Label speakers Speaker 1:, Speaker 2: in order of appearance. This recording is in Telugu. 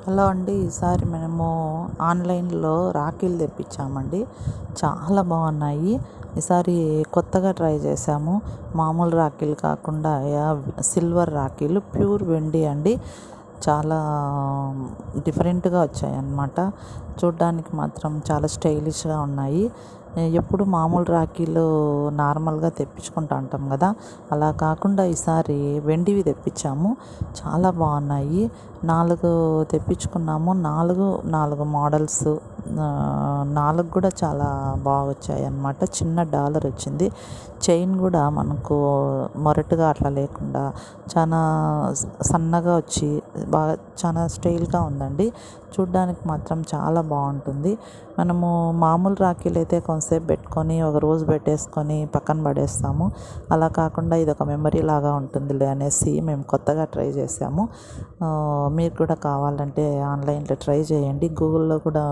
Speaker 1: హలో అండి. ఈసారి మేము ఆన్లైన్లో రాఖీలు తెప్పించామండి. చాలా బాగున్నాయి. ఈసారి కొత్తగా ట్రై చేసాము. మామూలు రాఖీలు కాకుండా సిల్వర్ రాఖీలు, ప్యూర్ వెండి అండి. చాలా డిఫరెంట్గా వచ్చాయన్నమాట. చూడ్డానికి మాత్రం చాలా స్టైలిష్గా ఉన్నాయి. ఎప్పుడు మామూలు రాఖీలు నార్మల్గా తెప్పించుకుంటూ ఉంటాం కదా, అలా కాకుండా ఈసారి వెండివి తెప్పించాము. చాలా బాగున్నాయి. 4 తెప్పించుకున్నాము. నాలుగు మోడల్స్, 4 కూడా చాలా బాగా వచ్చాయి అన్నమాట. చిన్న డాలర్ వచ్చింది. చైన్ కూడా మనకు మొరటుగా అట్లా లేకుండా చాలా సన్నగా వచ్చి బాగా చాలా స్టైల్గా ఉందండి. చూడ్డానికి మాత్రం చాలా బాగుంటుంది. మనము మామూలు రాఖీలు అయితే కొంతసేపు పెట్టుకొని ఒక రోజు పెట్టేసుకొని పక్కన పడేస్తాము. అలా కాకుండా ఇది ఒక మెమరీ లాగా ఉంటుందిలే అనేసి మేము కొత్తగా ట్రై చేసాము. మీరు కూడా కావాలంటే ఆన్లైన్లో ట్రై చేయండి. గూగుల్లో కూడా